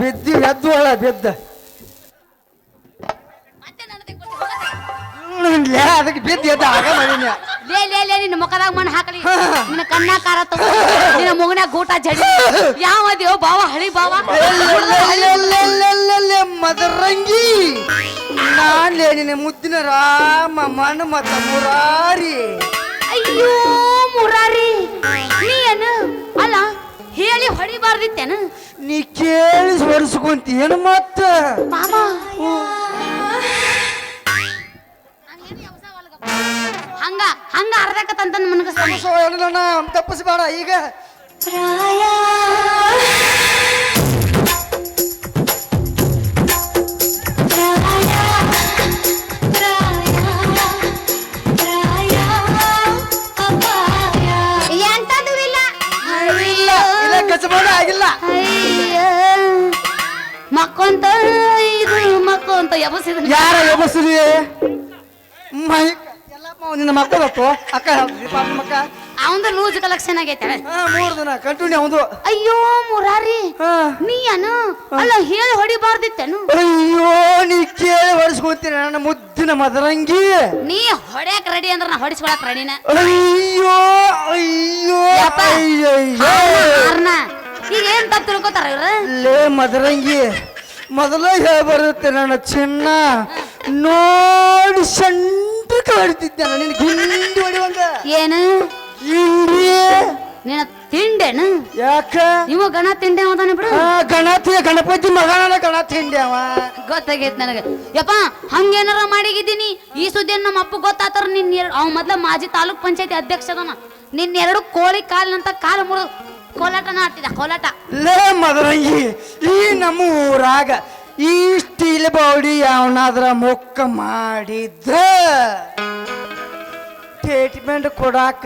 ಬಿದ್ದಿ ಎದ್ದು ಒಳ ಬಿದ್ದ ಅದಕ್ಕೆ ಬಿದ್ದು ಎದ್ದ ಆಗ ಮಳಿನ ಲೇ ನಿನ್ನ ಮುಖದಾಗ ಮಣ್ಣು ಹಾಕಲಿ ನಿನ್ನ ಕಣ್ಣ ಕಾರ ತಗೋ ನಿನ್ನ ಮುಗನ್ಯಾಗ ಗೂಟ ಜಡಿ ಯಾವ ದೇವ್ ಬಾವ ಹಳಿ ಬಾವ ಮದರಂಗಿ ನಾನ್ಲೇ ನಿನ್ನ ಮುದ್ದಿನ ರಾಮ ಮನ ಮತ ಮುರಾರಿ ಅಯ್ಯೋ ಮುರಾರಿ ನೀ ಏನು ಅಲ್ಲ ಹೇಳಿ ಹೊಡಿಬಾರ್ದಿತ್ತೇನು ನೀ ಕೇಳಿ ಹೊರಿಸ್ಕೊಂತೀನು ಮತ್ತ ಬಾಬಾ ಹಂಗ ಹಂಗ ಅರ್ಧಕತ್ತಂತ ಮನಗಣ್ಣ ತಪ್ಪಿಸ್ಬೇಡ ಈಗ ಆಗಿಲ್ಲ ಮಕ್ಕೊಂತ ಇದು ಮಕ್ಕೊಂತ ಎಬಸಿದ ಯಾರ ಎಬಸಿದಿ ನಿನ್ನ ಮಕ್ಕಳು ಅಕ್ಕ ಮಕ್ಕ ಅವಂದ ಲೂಸ್ ಕಲೆಕ್ಷನ್ ಆಗೈತೆ 3 ದಿನ ಕಂಟಿನ್ಯೂ ಅವಂದು ಅಯ್ಯೋ ಮುರಾರಿ ನೀ ಏನು ಅಲ್ಲ ಹೇಳಿ ಹೊಡಿಬಾರ್ದಿತ್ತೇನು ಅಯ್ಯೋ ನೀ ಕೇಳಿ ಹೊಡಿಸ್ಕೊಂತೀನಿ ನನ್ನ ಮುದ್ದಿನ ಮದರಂಗಿ ನೀ ಹೊಡ್ಯಾಕ ರೆಡಿ ಅಂದ್ರ ನಾ ಹೊಡಿಸ್ಕೊಳಕ್ ರೆಡಿನ ಅಯ್ಯೋ ಅಯ್ಯೋ ಈಗ ಏನ್ ತಪ್ಪು ತಿಳ್ಕೊತಾರ ಇವ್ರ ಲೇ ಮದರಂಗಿ ಮೊದಲ ಹೇಳ್ಬರುತ್ತೆ ನನ್ನ ಚಿನ್ನ ನೋಡಿ ಸಂಟಕ ಹೊಡಿತಿದ್ದೆ ನಿನ್ ಗಿಂಡಿ ಹೊಡಿವಂಗ ಏನು ಹಿಂಡಿ ನಿನ್ನ ತಿಂಡೇನು ಯಾಕ ಇವ ಗಣ ತಿಂಡೆ ಅವದಾನೆ ಬಿಡು ಗಣಪತಿ ಮಗನ ಗಣ ತಿಂಡಿ ಅವ ಗೊತ್ತಾಗೈತ್ ನನಗ ಯಪ್ಪ ಹಂಗೇನಾರ ಮಾಡಿಗಿದ್ದೀನಿ ಈ ಸುದ್ದಿಯನ್ನು ನಮ್ಮ ಅಪ್ಪ ಗೊತ್ತಾತಾರ ನಿನ್ ಅವ್ ಮೊದ್ಲ ಮಾಜಿ ತಾಲೂಕ್ ಪಂಚಾಯತಿ ಅಧ್ಯಕ್ಷ ಅದನ ನಿನ್ 2 ಕೋಳಿ ಕಾಲಿನಂತ ಕಾಲು ಮುರಿದು ಕೋಲಾಟನ ಆಡ್ತಿದ್ದ ಕೋಲಾಟ ಲೇ ಮದರಂಗಿ ಈ ನಮ್ಮ ಊರಾಗ ಈ ಸ್ಟೀಲ್ ಬೌಡಿ ಯಾವನಾದ್ರ ಮೊಕ್ಕ ಮಾಡಿದ್ರ ಟ್ರೀಟ್ಮೆಂಟ್ ಕೊಡಾಕ